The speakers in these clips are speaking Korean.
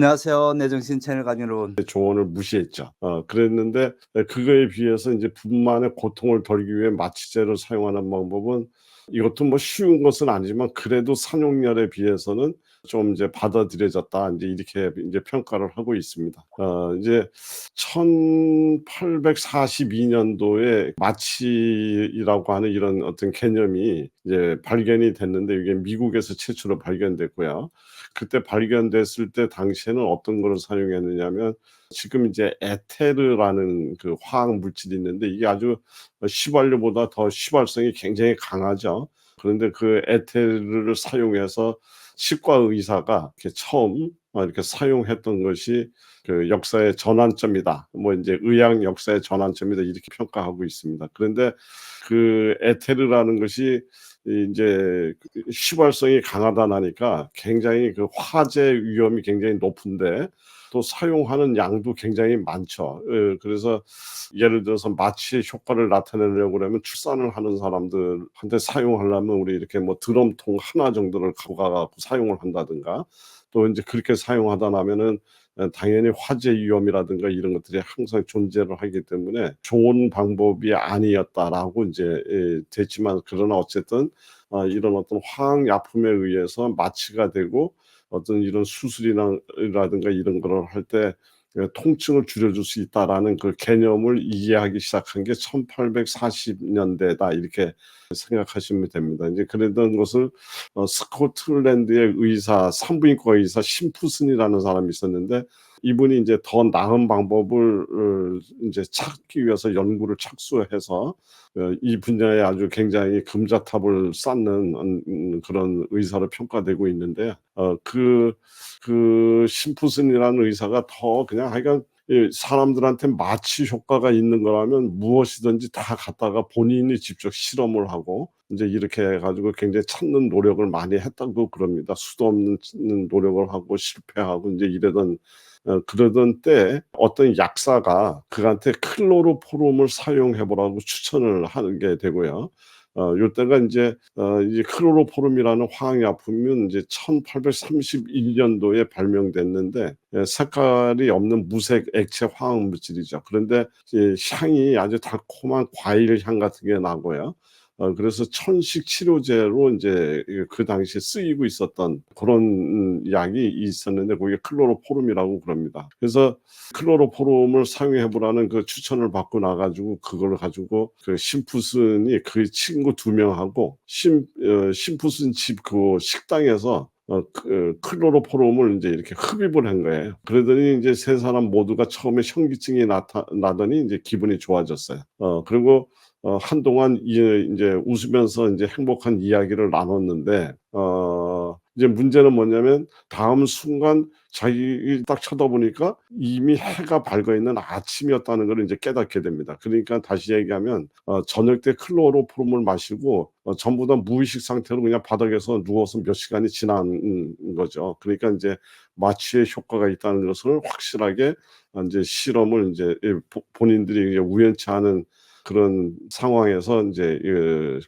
안녕하세요. 뇌정신 채널 강연으로 조언을 무시했죠. 그랬는데 그거에 비해서 인제 분만의 고통을 덜기 위해 마취제를 사용하는 방법은 이것도 뭐 쉬운 것은 아니지만 그래도 산용열에 비해서는 좀 이제 받아들여졌다. 인제 이렇게 인제 평가를 하고 있습니다. 이제 1842 년도에 마취라고 하는 이런 어떤 개념이 이제 발견이 됐는데 이게 미국에서 최초로 발견됐고요. 그때 발견됐을 때 당시에는 어떤 거를 사용했느냐면 지금 이제 에테르라는 그 화학 물질이 있는데 이게 아주 휘발유보다 더 휘발성이 굉장히 강하죠. 그런데 그 에테르를 사용해서 치과 의사가 이렇게 처음 이렇게 사용했던 것이 그 역사의 전환점이다. 뭐 인제 의학 역사의 전환점이다 이렇게 평가하고 있습니다. 그런데 그 에테르라는 것이 인제 그 휘발성이 강하다 나니까 굉장히 그 화재 위험이 굉장히 높은데 또 사용하는 양도 굉장히 많죠. 그래서 예를 들어서 마취의 효과를 나타내려고 그러면 출산을 하는 사람들한테 사용하려면 우리 이렇게 뭐 드럼통 하나 정도를 갖고 가 갖고 사용을 한다든가 또 인제 그렇게 사용하다 나면은 당연히 화재 위험이라든가 이런 것들이 항상 존재를 하기 때문에 '좋은 방법이 아니었다.'라고 인제 됐지만 그러나 어쨌든 이런 어떤 화학약품에 의해서 마취가 되고 어떤 이런 수술이나 라든가 이런 거를 할 때 '통증을 줄여줄 수 있다.'라는 그 개념을 이해하기 시작한 게 1840 년대다 이렇게 생각하시면 됩니다. 인제 그러던 것을 스코틀랜드의 의사 산부인과 의사 심프슨이라는 사람이 있었는데 이분이 인제 더 나은 방법을 인제 찾기 위해서 연구를 착수해서 이 분야에 아주 굉장히 금자탑을 쌓는 그런 의사로 평가되고 있는데요. 그 심프슨이라는 의사가 더 그냥 하여간 사람들한테 마취 효과가 있는 거라면 무엇이든지 다 갖다가 본인이 직접 실험을 하고 인제 이렇게 해 가지고 굉장히 찾는 노력을 많이 했다고 그럽니다. 수도 없는 노력을 하고 실패하고 인제 이러던 그러던 때에 어떤 약사가 그한테 클로로포름을 사용해 보라고 추천을 하게 되고요. 요때가 인제 이 클로로포름이라는 화학약품은 인제 1831 년도에 발명됐는데 색깔이 없는 무색 액체 화학 물질이죠. 그런데 이 향이 아주 달콤한 과일 향 같은 게 나고요. 그래서 천식 치료제로 인제 그 당시에 쓰이고 있었던 고런 약이 있었는데 그게 클로로포름이라고 그럽니다. 그래서 클로로포름을 사용해 보라는 그 추천을 받고 나 가지고 그거를 가지고 그 심프슨이 그 친구 2 명하고 심프슨 집 그 식당에서 클로로포름을 인제 이렇게 흡입을 한 거예요. 그러더니 인제 3 사람 모두가 처음에 현기증이 나더니 인제 기분이 좋아졌어요. 그리고 한동안 인제 웃으면서 인제 행복한 이야기를 나눴는데 이제 문제는 뭐냐면 다음 순간 자기 딱 쳐다보니까 이미 해가 밝아 있는 아침이었다는 걸 인제 깨닫게 됩니다. 그러니까 다시 얘기하면 저녁 때 클로로폼을 마시고 전부 다 무의식 상태로 그냥 바닥에서 누워서 몇 시간이 지난 거죠. 그러니까 인제 마취의 효과가 있다는 것을 확실하게 인제 실험을 인제 본인들이 우연치 않은 그런 상황에서 인제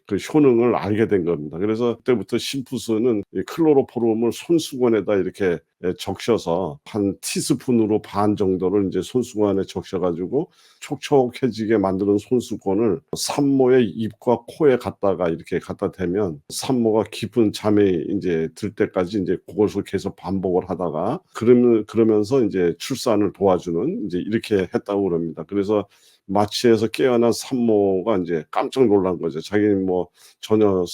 그 효능을 알게 된 겁니다. 그래서 그때부터 심프슨은 이 클로로포름을 손수건에다 이렇게 적셔서 한 티스푼으로 반 정도를 인제 손수건에 적셔 가지고 촉촉해지게 만드는 손수건을 산모의 입과 코에 갖다가 이렇게 갖다 대면 산모가 깊은 잠에 인제 들 때까지 인제 그것을 계속 반복을 하다가 그러면서 인제 출산을 도와주는 인제 이렇게 했다고 그럽니다. 그래서 마취해서 깨어난 산모가 인제 깜짝 놀란 거죠. 자기는 뭐 전혀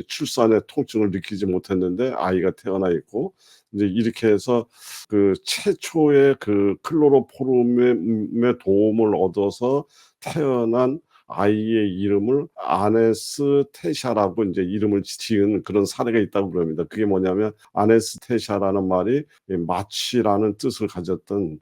출산의 통증을 느끼지 못했는데 아이가 태어나 있고 인제 이렇게 해서 그 최초의 그 클로로포름의 도움을 얻어서 태어난 아이의 이름을 아네스테샤라고 인제 이름을 지은 그런 사례가 있다고 그럽니다. 그게 뭐냐면 아네스테샤라는 말이 이 마취라는 뜻을 가졌던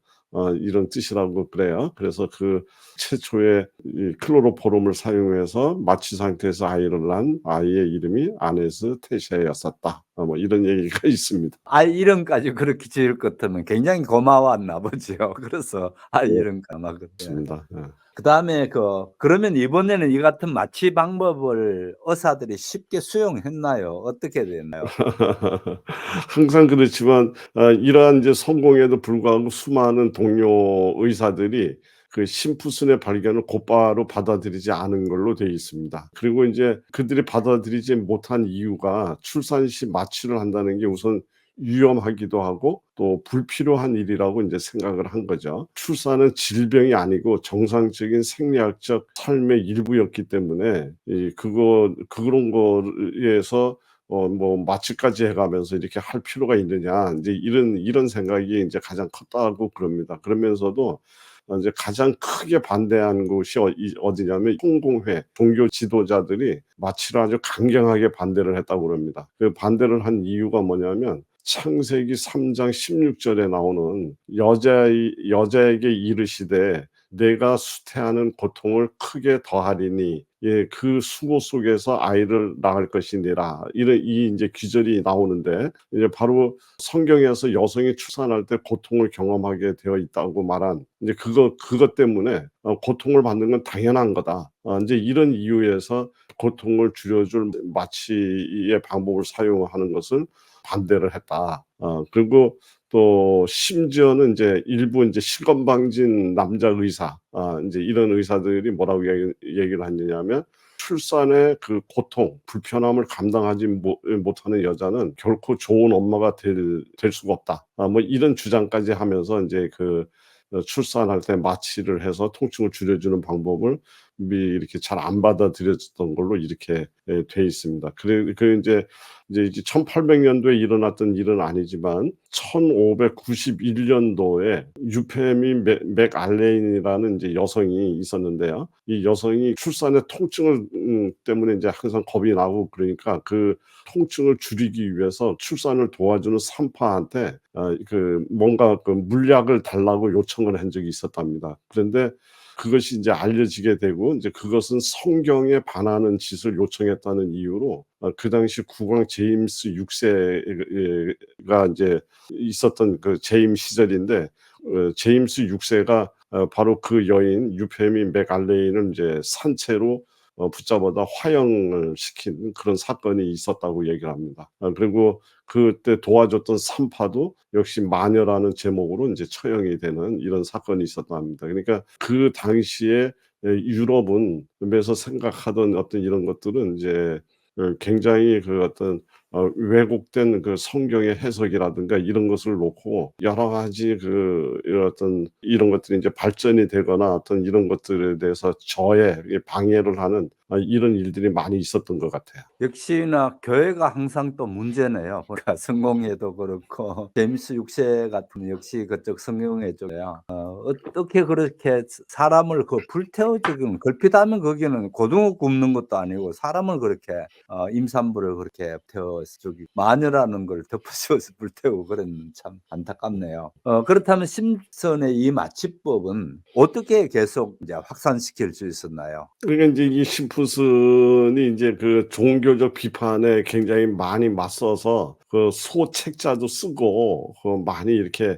이런 뜻이라고 그래요. 그래서 그 최초의 이 클로로포름을 사용해서 마취 상태에서 아이를 낳은 아이의 이름이 아네스테샤였었다. 뭐 이런 얘기가 있습니다. 아이 이름까지 그렇게 지을 것 같으면 굉장히 고마웠나 보죠. 그래서 아이 네. 이름까 아마 그 예. 맞습니다. 예. 그다음에 그러면 이번에는 이 같은 마취 방법을 의사들이 쉽게 수용했나요? 어떻게 됐나요? 항상 그렇지만 이러한 이제 성공에도 불구하고 수많은 동료 의사들이 그 심푸슨의 발견을 곧바로 받아들이지 않은 걸로 되어 있습니다. 그리고 인제 그들이 받아들이지 못한 이유가 출산 시 마취를 한다는 게 우선 위험하기도 하고 또 불필요한 일이라고 인제 생각을 한 거죠. 출산은 질병이 아니고 정상적인 생리학적 삶의 일부였기 때문에 그런 거에서 뭐 마취까지 해 가면서 이렇게 할 필요가 있느냐 인제 이런 생각이 인제 가장 컸다고 그럽니다. 그러면서도 이제 가장 크게 반대한 곳이 어디냐면 성공회 종교 지도자들이 마취를 아주 강경하게 반대를 했다고 그럽니다. 그 반대를 한 이유가 뭐냐면 창세기 3장 16 절에 나오는 여자에게 이르시되 내가 수태하는 고통을 크게 더하리니 그 수고 속에서 아이를 낳을 것이니라. 이런 이 인제 귀절이 나오는데 이제 바로 성경에서 여성이 출산할 때 고통을 경험하게 되어 있다고 말한 인제 그것 때문에 고통을 받는 건 당연한 거다. 인제 이런 이유에서 고통을 줄여줄 마취의 방법을 사용하는 것을 반대를 했다. 그리고 또 심지어는 인제 일부 인제 실검방진 남자 의사 인제 이런 의사들이 뭐라고 얘기를 했느냐면 "출산의 그 고통, 불편함을 감당하지 못하는 여자는 결코 좋은 엄마가 될 수가 없다." 뭐 이런 주장까지 하면서 인제 출산할 때 마취를 해서 통증을 줄여주는 방법을 이렇게 잘 안 받아들여졌던 걸로 이렇게 돼 있습니다. 이제 1800 년도에 일어났던 일은 아니지만 1591 년도에 유페미 맥알레인이라는 이제 여성이 있었는데요. 이 여성이 출산의 통증을 때문에 인제 항상 겁이 나고 그러니까 그 통증을 줄이기 위해서 출산을 도와주는 산파한테 뭔가 물약을 달라고 요청을 한 적이 있었답니다. 그런데 그것이 인제 알려지게 되고 인제 그것은 성경에 반하는 짓을 요청했다는 이유로 그 당시 국왕 제임스 6 세가 인제 있었던 그 재임 시절인데 제임스 6 세가 바로 그 여인 유페미 맥알레인을 인제 산채로 붙잡아다 화형을 시킨 그런 사건이 있었다고 얘기를 합니다. 그리고 그때 도와줬던 산파도 역시 마녀라는 제목으로 인제 처형이 되는 이런 사건이 있었다고 합니다. 그러니까 그 당시에 유럽은 에서 생각하던 어떤 이런 것들은 이제 굉장히 어떤 왜곡된 그 성경의 해석이라든가 이런 것을 놓고 여러 가지 이런 어떤 이런 것들이 인제 발전이 되거나 어떤 이런 것들에 대해서 방해를 하는 이런 일들이 많이 있었던 것 같아요. 역시나 교회가 항상 또 문제네요. 그러니까 성공회도 그렇고 제임스 6세 같은 역시 그쪽 성공회 쪽에요. 어떻게 그렇게 사람을 불태워 죽이면 걸핏하면 거기는 고등어 굽는 것도 아니고 사람을 그렇게 임산부를 그렇게 태워서 저기 마녀라는 걸 덮어 씌워서 불태우고 그랬는 참 안타깝네요. 그렇다면 심슨의 이 마취법은 어떻게 계속 이제 확산시킬 수 있었나요? 그러니까 인제 이 심프슨이 인제 그 종교적 비판에 굉장히 많이 맞서서 소책자도 쓰고 많이 이렇게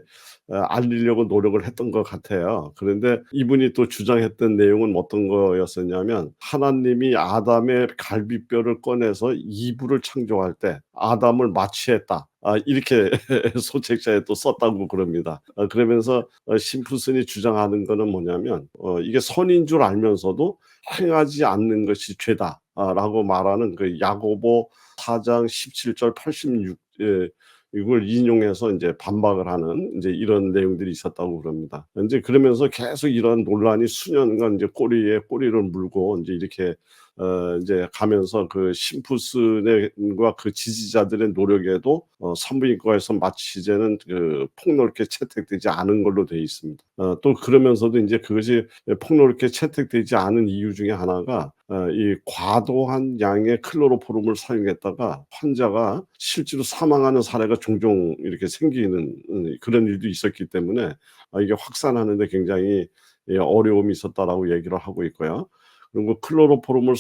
알리려고 노력을 했던 것 같아요. 그런데 이분이 또 주장했던 내용은 어떤 거였었냐면 하나님이 아담의 갈비뼈를 꺼내서 이브를 창조할 때 "아담을 마취했다." 이렇게 소책자에 또 썼다고 그럽니다. 그러면서 심프슨이 주장하는 거는 뭐냐면 이게 선인 줄 알면서도 "행하지 않는 것이 죄다." 라고 말하는 야고보 4장 17절 86 이걸 인용해서 인제 반박을 하는 인제 이런 내용들이 있었다고 그럽니다. 인제 그러면서 계속 이런 논란이 수년간 인제 꼬리에 꼬리를 물고 인제 이렇게 인제 가면서 심프슨의 과 그 지지자들의 노력에도 산부인과에서 마취제는 폭넓게 채택되지 않은 걸로 되어 있습니다. 또 그러면서도 인제 그것이 폭넓게 채택되지 않은 이유 중에 하나가 이 과도한 양의 클로로포름을 사용했다가 환자가 실제로 사망하는 사례가 종종 이렇게 생기는 그런 일도 있었기 때문에 이게 확산하는 데 굉장히 어려움이 있었다라고 얘기를 하고 있고요. 그리고 클로로포름을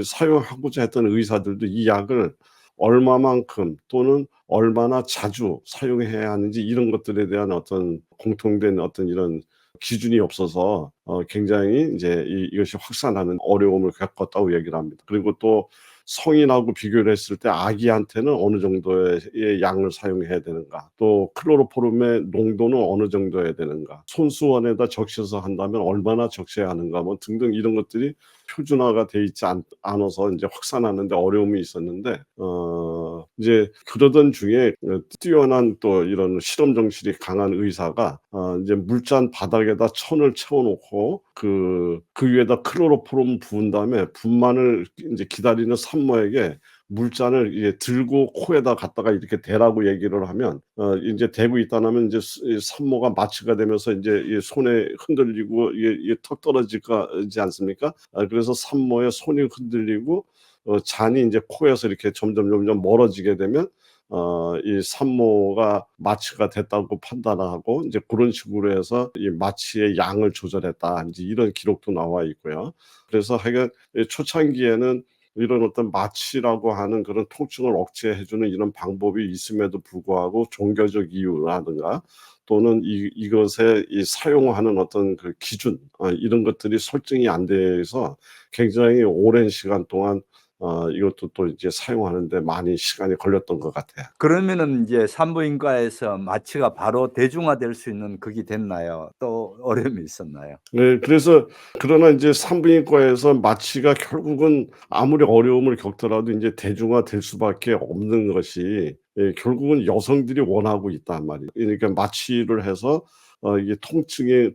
사용하고자 했던 의사들도 이 약을 얼마만큼 또는 얼마나 자주 사용해야 하는지 이런 것들에 대한 어떤 공통된 어떤 이런 기준이 없어서 굉장히 이제 이것이 확산하는 어려움을 겪었다고 얘기를 합니다. 그리고 또 성인하고 비교를 했을 때 아기한테는 어느 정도의 양을 사용해야 되는가, 또 클로로포름의 농도는 어느 정도 해야 되는가, 손수건에다 적셔서 한다면 얼마나 적셔야 하는가, 뭐 등등 이런 것들이 표준화가 돼 있지 않아서 이제 확산하는 데 어려움이 있었는데, 이제 그러던 중에 뛰어난 또 이런 실험 정신이 강한 의사가 이제 물잔 바닥에다 천을 채워놓고 그 위에다 클로로폼 부은 다음에 분만을 이제 기다리는 산모에게 물잔을 이제 들고 코에다 갖다가 이렇게 대라고 얘기를 하면 이제 대고 있다면 이제 이 산모가 마취가 되면서 이제 이 손에 흔들리고 이게 턱 떨어지지 않습니까? 그래서 산모의 손이 흔들리고 잔이 이제 코에서 이렇게 점점 멀어지게 되면 이 산모가 마취가 됐다고 판단하고 이제 그런 식으로 해서 이 마취의 양을 조절했다. 이제 이런 기록도 나와 있고요. 그래서 하여간 초창기에는 이런 어떤 마취라고 하는 그런 통증을 억제해주는 이런 방법이 있음에도 불구하고 종교적 이유라든가 또는 이것에 사용하는 어떤 그 기준 이런 것들이 설정이 안 돼서 굉장히 오랜 시간 동안 이것도 또 이제 사용하는 데 많이 시간이 걸렸던 것 같아요. 그러면은 이제 산부인과에서 마취가 바로 대중화될 수 있는 그게 됐나요? 또 어려움이 있었나요? 네. 그래서 그러나 인제 산부인과에서 마취가 결국은 아무리 어려움을 겪더라도 인제 대중화될 수밖에 없는 것이 결국은 여성들이 원하고 있단 말이에요. 그러니까 마취를 해서 이게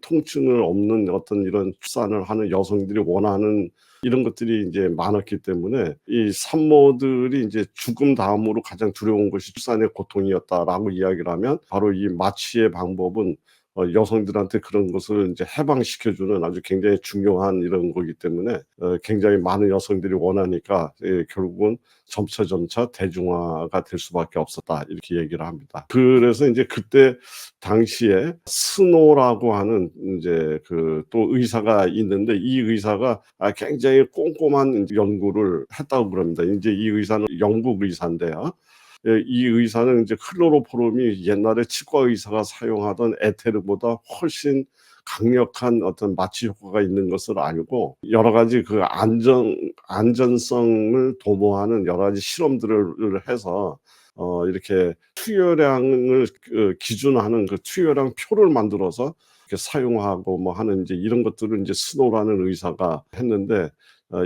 통증을 없는 어떤 이런 출산을 하는 여성들이 원하는 이런 것들이 인제 많았기 때문에 이 산모들이 인제 "죽음 다음으로 가장 두려운 것이 출산의 고통이었다."라고 이야기를 하면 바로 이 마취의 방법은 여성들한테 그런 것을 인제 해방시켜 주는 아주 굉장히 중요한 이런 거기 때문에 굉장히 많은 여성들이 원하니까 결국은 점차 대중화가 될 수밖에 없었다. 이렇게 얘기를 합니다. 그래서 인제 그때 당시에 스노라고 하는 인제 그 또 의사가 있는데 이 의사가 굉장히 꼼꼼한 인제 연구를 했다고 그럽니다. 인제 이 의사는 영국 의사인데요. 이 의사는 이제 클로로포름이 옛날에 치과 의사가 사용하던 에테르보다 훨씬 강력한 어떤 마취 효과가 있는 것을 알고 여러 가지 그 안전성을 도모하는 여러 가지 실험들을 해서 이렇게 투여량을 기준하는 그 투여량 표를 만들어서 이렇게 사용하고 뭐 하는 이제 이런 것들을 이제 스노라는 의사가 했는데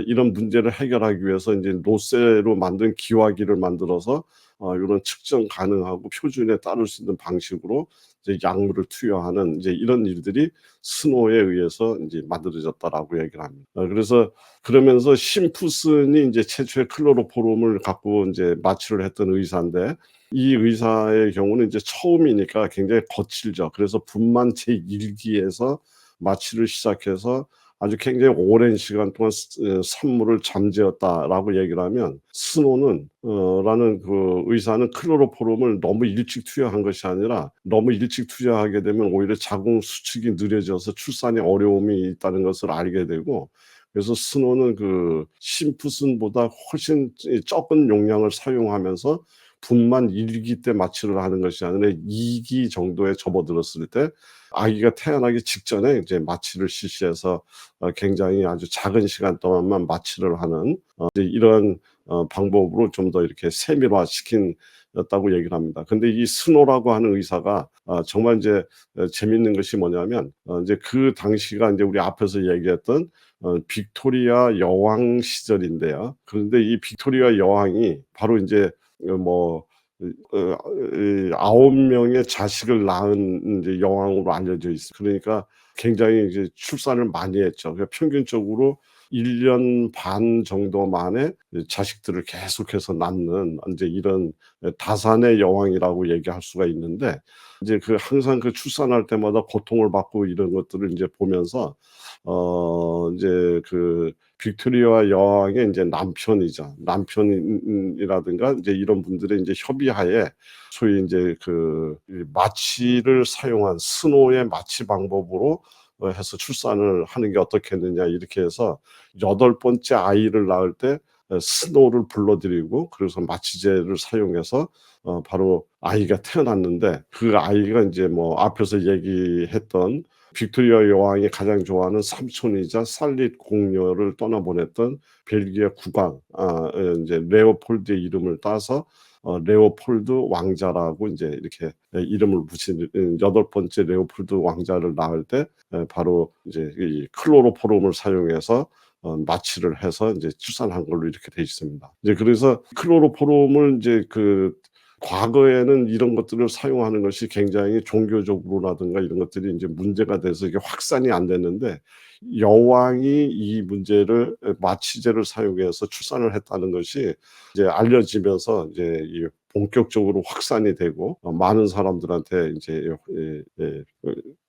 이런 문제를 해결하기 위해서 이제 노쇠로 만든 기화기를 만들어서 요런 측정 가능하고 표준에 따를 수 있는 방식으로 이제 약물을 투여하는 이제 이런 일들이 스노에 의해서 인제 만들어졌다라고 얘기를 합니다. 그래서 그러면서 심프슨이 인제 최초의 클로로포름을 갖고 인제 마취를 했던 의사인데 이 의사의 경우는 이제 처음이니까 굉장히 거칠죠. 그래서 분만 제1 기에서 마취를 시작해서 아주 굉장히 오랜 시간 동안 산모를 잠재웠다라고 얘기를 하면 스노는 라는 그 의사는 클로로포름을 너무 일찍 투여한 것이 아니라 너무 일찍 투여하게 되면 오히려 자궁 수축이 느려져서 출산에 어려움이 있다는 것을 알게 되고 그래서 스노는 그 심프슨보다 훨씬 적은 용량을 사용하면서 분만 1기 때 마취를 하는 것이 아니라 2기 정도에 접어들었을 때 아기가 태어나기 직전에 이제 마취를 실시해서 굉장히 아주 작은 시간 동안만 마취를 하는 이제 이런 방법으로 좀 더 이렇게 세밀화시킨 였다고 얘기를 합니다. 근데 이 스노라고 하는 의사가 정말 이제 재밌는 것이 뭐냐면 인제 그 당시가 인제 우리 앞에서 얘기했던 빅토리아 여왕 시절인데요. 그런데 이 빅토리아 여왕이 바로 인제 뭐 이 9명의 자식을 낳은 인제 여왕으로 알려져 있어요. 그러니까 굉장히 이제 출산을 많이 했죠. 그러니까 평균적으로 1년 반 정도 만에 자식들을 계속해서 낳는 인제 이런 다산의 여왕이라고 얘기할 수가 있는데 이제 그 항상 그 출산할 때마다 고통을 받고 이런 것들을 인제 보면서 인제 그 빅토리아 여왕의 인제 남편이라든가 인제 이런 분들의 인제 협의하에 소위 인제 그 이 마취를 사용한 스노의 마취 방법으로 해서 출산을 하는 게 어떻겠느냐 이렇게 해서 8번째 아이를 낳을 때 스노를 불러들이고 그래서 마취제를 사용해서 바로 아이가 태어났는데 그 아이가 인제 뭐 앞에서 얘기했던 빅토리아 여왕이 가장 좋아하는 삼촌이자 살릿 공녀를 떠나보냈던 벨기에 국왕 이제 레오폴드의 이름을 따서 레오폴드 왕자라고 이제 이렇게 이름을 붙인 8번째 레오폴드 왕자를 낳을 때 바로 이제 이 클로로포름을 사용해서 마취를 해서 이제 출산한 걸로 이렇게 돼 있습니다. 이제 그래서 클로로포름을 이제 과거에는 이런 것들을 사용하는 것이 굉장히 종교적으로라든가 이런 것들이 이제 문제가 돼서 이게 확산이 안 됐는데, 여왕이 이 문제를 마취제를 사용해서 출산을 했다는 것이 이제 알려지면서 이제 이 본격적으로 확산이 되고 많은 사람들한테 이제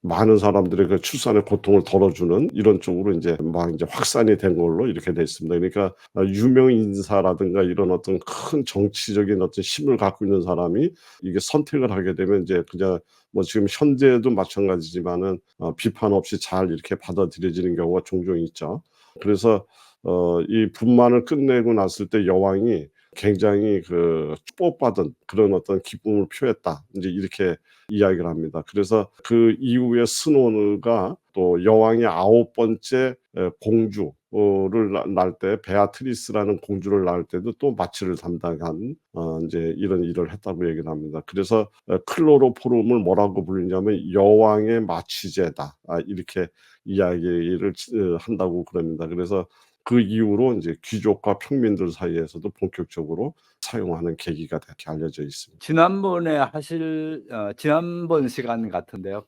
많은 사람들의 그 출산의 고통을 덜어주는 이런 쪽으로 이제 막 이제 확산이 된 걸로 이렇게 돼 있습니다. 그러니까 유명 인사라든가 이런 어떤 큰 정치적인 어떤 힘을 갖고 있는 사람이 이게 선택을 하게 되면 이제 그냥 뭐 지금 현재도 마찬가지지만은 비판 없이 잘 이렇게 받아들여지는 경우가 종종 있죠. 그래서 이 분만을 끝내고 났을 때 여왕이 굉장히 축복받은 그런 어떤 기쁨을 표했다, 이제 이렇게 이야기를 합니다. 그래서 그 이후에 스노우가 또 여왕의 9번째 공주를 낳을 때, 베아트리스라는 공주를 낳을 때도 또 마취를 담당한 이제 이런 일을 했다고 얘기를 합니다. 그래서 클로로포름을 뭐라고 부르냐면 여왕의 마취제다, 이렇게 이야기를 한다고 그럽니다. 그래서 그 이후로 이제 귀족과 평민들 사이에서도 본격적으로 사용하는 계기가 이렇게 알려져 있습니다. 지난번 시간 같은데요.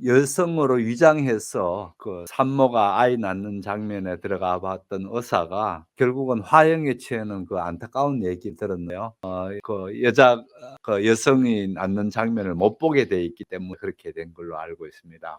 여성으로 위장해서 산모가 아이 낳는 장면에 들어가 봤던 의사가 결국은 화형에 처하는 그 안타까운 얘기 들었네요. 여성이 낳는 장면을 못 보게 돼 있기 때문에 그렇게 된 걸로 알고 있습니다.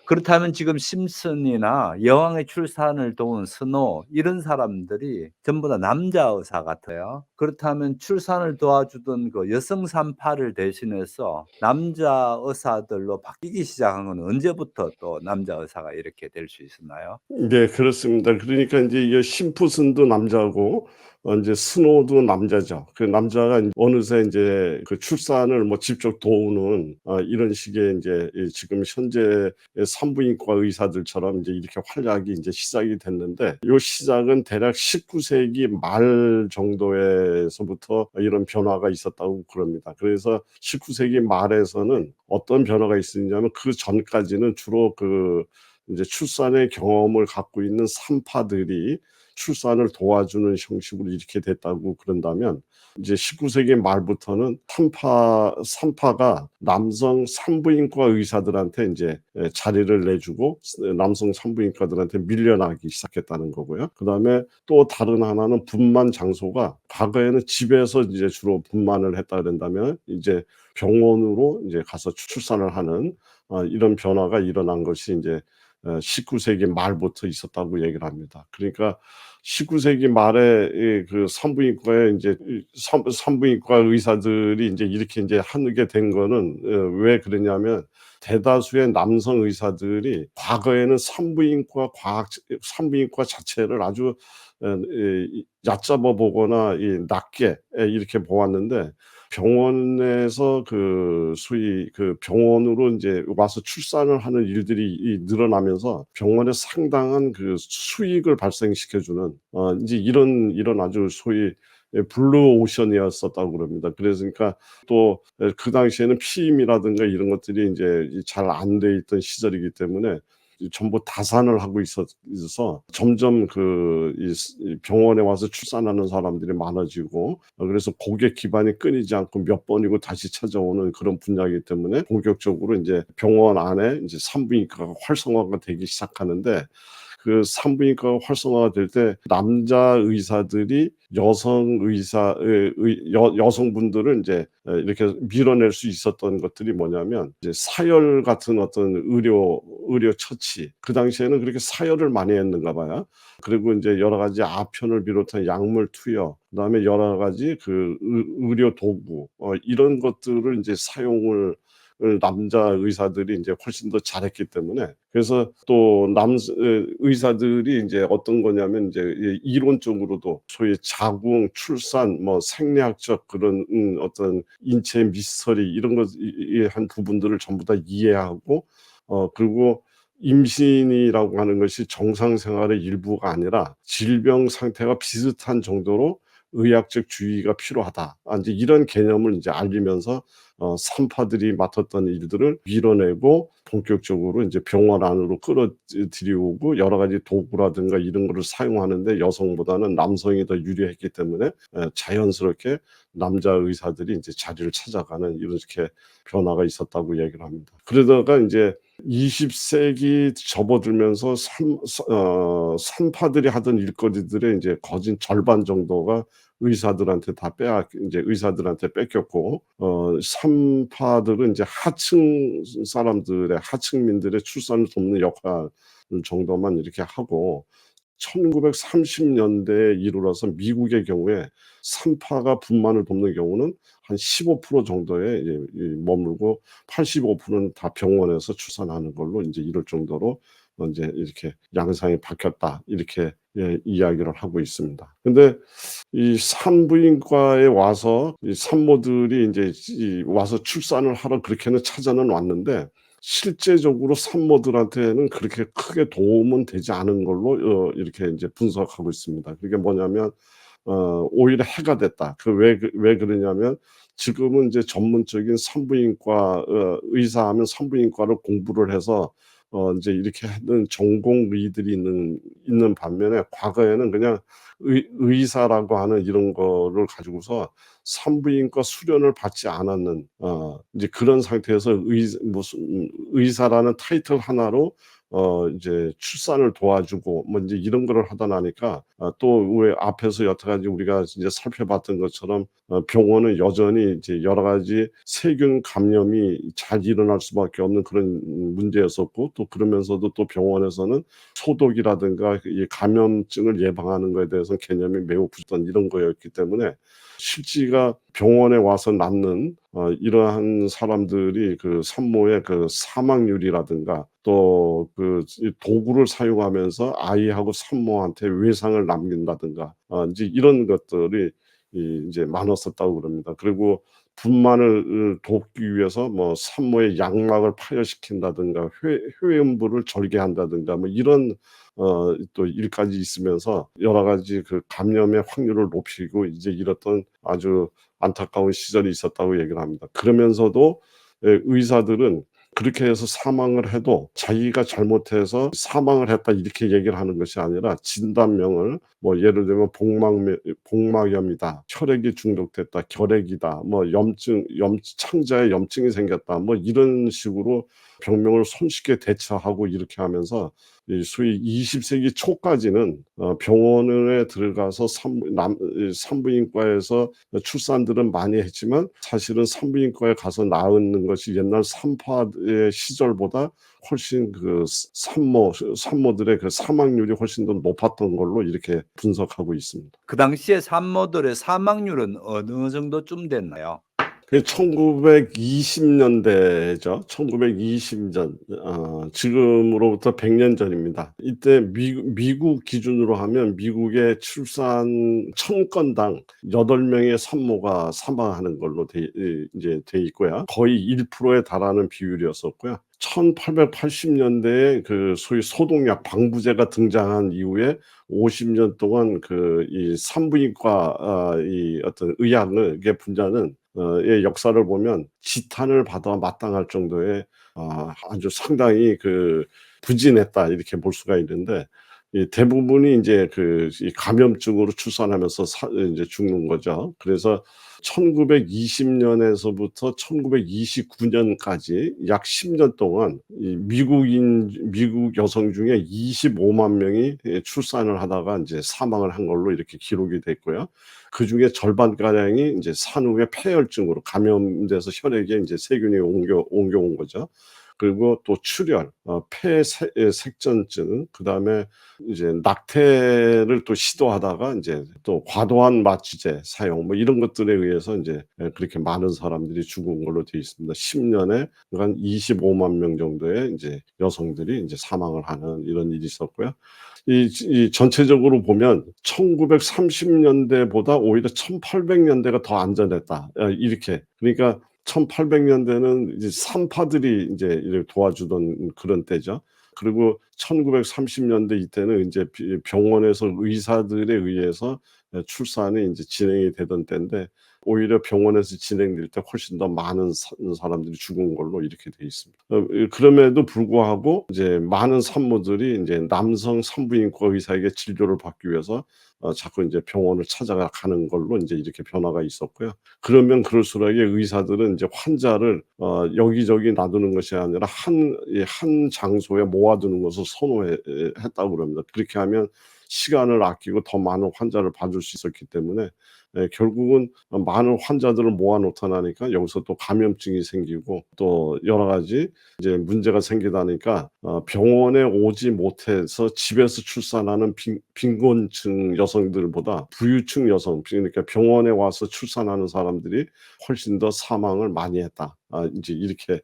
그렇다면 지금 심슨이나 여왕의 출산을 도운 스노우, 이런 사람들이 전부 다 남자 의사 같아요. 그렇다면 출산을 도와주던 그 여성 산파를 대신해서 남자 의사들로 바뀌기 시작한 건 언제부터 또 남자 의사가 이렇게 될 수 있었나요? 네, 그렇습니다. 그러니까 이제 이 심프슨도 남자고 인제 스노우도 남자죠. 그 남자가 어느새 인제 그 출산을 뭐 직접 도우는 이런 식의 인제 지금 현재의 산부인과 의사들처럼 인제 이렇게 활약이 인제 시작이 됐는데, 요 시작은 대략 19세기 말 정도에서부터 이런 변화가 있었다고 그럽니다. 그래서 19세기 말에서는 어떤 변화가 있었냐면, 그전까지는 주로 이제 출산의 경험을 갖고 있는 산파들이 출산을 도와주는 형식으로 이렇게 됐다고 그런다면, 이제 19세기 말부터는 산파가 남성 산부인과 의사들한테 이제 자리를 내주고 남성 산부인과들한테 밀려나기 시작했다는 거고요. 그다음에 또 다른 하나는 분만 장소가, 과거에는 집에서 이제 주로 분만을 했다 그런다면 이제 병원으로 이제 가서 출산을 하는 이런 변화가 일어난 것이 이제 19세기 말부터 있었다고 얘기를 합니다. 그러니까 19세기 말에 그 산부인과에 이제 산부인과 의사들이 이제 이렇게 이제 하게 된 거는 왜 그러냐면, 대다수의 남성 의사들이 과거에는 산부인과 자체를 아주 얕잡아 보거나 낮게 이렇게 보았는데, 병원에서 소위 병원으로 인제 와서 출산을 하는 일들이 늘어나면서 병원에 상당한 수익을 발생시켜 주는 인제 이런 아주 소위 블루 오션이었었다고 그럽니다. 그러니까 또 그 당시에는 피임이라든가 이런 것들이 인제 잘 안 돼 있던 시절이기 때문에 전부 다산을 하고 있어서 점점 이 병원에 와서 출산하는 사람들이 많아지고, 그래서 고객 기반이 끊이지 않고 몇 번이고 다시 찾아오는 그런 분야이기 때문에 본격적으로 인제 병원 안에 인제 산부인과가 활성화가 되기 시작하는데, 그 산부인과가 활성화가 될 때 남자 의사들이 여성분들을 인제 이렇게 밀어낼 수 있었던 것들이 뭐냐면, 이제 사열 같은 어떤 의료 처치, 그 당시에는 그렇게 사열을 많이 했는가 봐요. 그리고 인제 여러 가지 아편을 비롯한 약물 투여, 그다음에 여러 가지 의료 도구 이런 것들을 인제 사용을 남자 의사들이 인제 훨씬 더 잘했기 때문에, 그래서 또 의사들이 인제 어떤 거냐면, 인제 이론적으로도 소위 자궁, 출산, 뭐 생리학적 그런 어떤 인체 미스터리 이런 것 한 부분들을 전부 다 이해하고 그리고 임신이라고 하는 것이 정상 생활의 일부가 아니라 질병 상태가 비슷한 정도로 의학적 주의가 필요하다. 인제 이런 개념을 인제 알리면서 산파들이 맡았던 일들을 밀어내고 본격적으로 인제 병원 안으로 들여오고 여러 가지 도구라든가 이런 거를 사용하는 데 여성보다는 남성이 더 유리했기 때문에 자연스럽게 남자 의사들이 인제 자리를 찾아가는 이렇게 변화가 있었다고 얘기를 합니다. 그러다가 인제 20 세기 접어들면서 산파들이 하던 일거리들의 인제 거진 절반 정도가 의사들한테 다 인제 의사들한테 뺏겼고, 산파들은 인제 하층 사람들의 하층민들의 출산을 돕는 역할 정도만 이렇게 하고, 1930 년대에 이르러서 미국의 경우에 산파가 분만을 돕는 경우는 한 15% 정도에 머물고 85%는 다 병원에서 출산하는 걸로 인제 이럴 정도로 인제 이렇게 양상이 바뀌었다. 이렇게 이야기를 하고 있습니다. 근데 이 산부인과에 와서 이 산모들이 인제 와서 출산을 하러 그렇게는 찾아는 왔는데, 실제적으로 산모들한테는 그렇게 크게 도움은 되지 않은 걸로 이렇게 인제 분석하고 있습니다. 그게 뭐냐면 오히려 해가 됐다. 왜 그러냐면, 지금은 이제 전문적인 산부인과 의사하면 산부인과를 공부를 해서 인제 이렇게 하는 전공의들이 있는 반면에, 과거에는 그냥 의사라고 하는 이런 거를 가지고서 산부인과 수련을 받지 않았는 인제 그런 상태에서 무슨 의사라는 타이틀 하나로 이제 출산을 도와주고 뭐 인제 이런 거를 하다 나니까, 또 왜 앞에서 여태까지 우리가 이제 살펴봤던 것처럼 병원은 여전히 이제 여러 가지 세균 감염이 잘 일어날 수밖에 없는 그런 문제였었고, 또 그러면서도 또 병원에서는 소독이라든가 이 감염증을 예방하는 거에 대해서는 개념이 매우 부족한 이런 거였기 때문에, 실제가 병원에 와서 낳는 이러한 사람들이 그 산모의 그 사망률이라든가 또 그 도구를 사용하면서 아이하고 산모한테 외상을 남긴다든가 인제 이런 것들이 인제 많았었다고 그럽니다. 그리고 분만을 돕기 위해서 뭐 산모의 양막을 파열시킨다든가 회음부를 절개한다든가 뭐 이런 또 일까지 있으면서 여러 가지 그 감염의 확률을 높이고 이제 이랬던 아주 안타까운 시절이 있었다고 얘기를 합니다. 그러면서도 의사들은 그렇게 해서 사망을 해도 자기가 잘못해서 사망을 했다 이렇게 얘기를 하는 것이 아니라, 진단명을 뭐 예를 들면 복막염이다, 혈액이 중독됐다, 결핵이다, 뭐 창자에 염증이 생겼다, 뭐 이런 식으로 병명을 손쉽게 대처하고 이렇게 하면서 이 소위 20 세기 초까지는 병원에 들어가서 산부인과에서 출산들은 많이 했지만, 사실은 산부인과에 가서 낳는 것이 옛날 산파의 시절보다 훨씬 그 산모들의 그 사망률이 훨씬 더 높았던 걸로 이렇게 분석하고 있습니다. 그 당시에 산모들의 사망률은 어느 정도쯤 됐나요? 그게 1920 년대죠. 1920 년. 지금으로부터 100년 전입니다. 이때 미국 기준으로 하면 미국의 출산 1000건당 8 명의 산모가 사망하는 걸로 이제 돼 있고요. 거의 1%에 달하는 비율이었었고요. 1880 년대에 그 소위 소독약 방부제가 등장한 이후에 50년 동안 그 이 산부인과 이 어떤 의학의 분야는 의 역사를 보면 지탄을 받아 마땅할 정도의 아주 상당히 그 부진했다 이렇게 볼 수가 있는데, 이 대부분이 인제 이 감염증으로 출산하면서 인제 죽는 거죠. 그래서 1920 년에서부터 1929 년까지 약 10년 동안 이 미국 여성 중에 25만 명이 출산을 하다가 인제 사망을 한 걸로 이렇게 기록이 됐고요. 그중에 절반가량이 인제 산후의 폐혈증으로 감염돼서 혈액에 인제 세균이 옮겨온 거죠. 그리고 또 출혈, 색전증, 그다음에 이제 낙태를 또 시도하다가 인제 또 과도한 마취제 사용 뭐 이런 것들에 의해서 인제 그렇게 많은 사람들이 죽은 걸로 되어 있습니다. 10 년에 한 25만 명 정도의 인제 여성들이 인제 사망을 하는 이런 일이 있었고요. 이 전체적으로 보면 1930 년대보다 오히려 1800 년대가 더 안전했다. 이렇게. 그러니까 1800년대는 이제 산파들이 이제 이렇게 도와주던 그런 때죠. 그리고 1930년대 이때는 이제 병원에서 의사들에 의해서 출산이 이제 진행이 되던 때인데 오히려 병원에서 진행될 때 훨씬 더 많은 사람들이 죽은 걸로 이렇게 돼 있습니다. 그럼에도 불구하고 이제 많은 산모들이 이제 남성 산부인과 의사에게 진료를 받기 위해서 자꾸 이제 병원을 찾아가는 걸로 이제 이렇게 변화가 있었고요. 그러면 그럴수록 의사들은 이제 환자를 여기저기 놔두는 것이 아니라 한 장소에 모아두는 것을 선호했다고 그럽니다. 그렇게 하면 시간을 아끼고 더 많은 환자를 봐줄 수 있었기 때문에 결국은 많은 환자들을 모아 놓다 나니까 여기서 또 감염증이 생기고 또 여러 가지 이제 문제가 생기다니까 병원에 오지 못해서 집에서 출산하는 빈곤층 여성들보다 부유층 여성, 그러니까 병원에 와서 출산하는 사람들이 훨씬 더 사망을 많이 했다. 이제 이렇게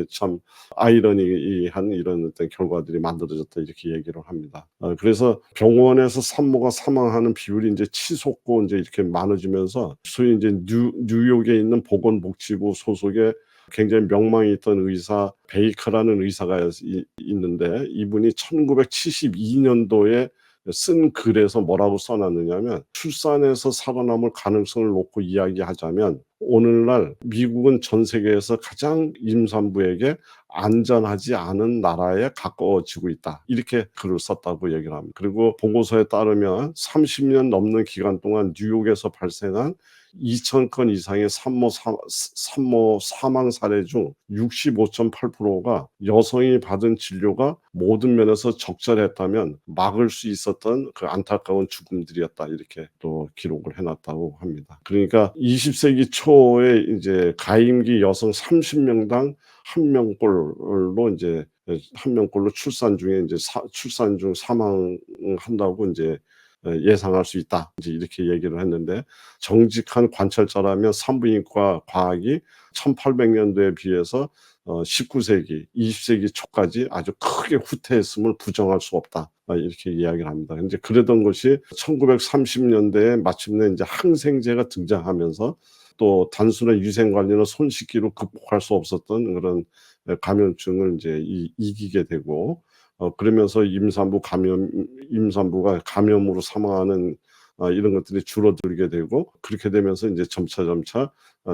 참 아이러니한 이런 어떤 결과들이 만들어졌다 이렇게 얘기를 합니다. 그래서 병원에서 산모가 사망하는 비율이 이제 치솟고 이제 이렇게 많아지면서 소위 이제 뉴욕에 있는 보건복지부 소속의 굉장히 명망이 있던 의사 베이커라는 의사가 있는데 이분이 1972년도에 쓴 글에서 뭐라고 써놨느냐면 출산에서 살아남을 가능성을 놓고 이야기하자면 오늘날 미국은 전 세계에서 가장 임산부에게 안전하지 않은 나라에 가까워지고 있다. 이렇게 글을 썼다고 얘기를 합니다. 그리고 보고서에 따르면 30년 넘는 기간 동안 뉴욕에서 발생한 2,000건 이상의 산모 사망 사례 중 65.8%가 여성이 받은 진료가 모든 면에서 적절했다면 막을 수 있었던 그 안타까운 죽음들이었다. 이렇게 또 기록을 해놨다고 합니다. 그러니까 20세기 초에 이제 가임기 여성 30명당 한 명꼴로 이제 한 명꼴로 출산 중에 이제 출산 중 사망한다고 이제 예상할 수 있다. 이제 이렇게 얘기를 했는데 정직한 관찰자라면 산부인과 과학이 1800년도에 비해서 19세기, 20세기 초까지 아주 크게 후퇴했음을 부정할 수 없다. 이렇게 이야기를 합니다. 이제 그러던 것이 1930년대에 마침내 이제 항생제가 등장하면서 또 단순한 위생 관리나 손 씻기로 극복할 수 없었던 그런 감염증을 이제 이기게 되고 그러면서 임산부가 감염으로 사망하는 이런 것들이 줄어들게 되고 그렇게 되면서 이제 점차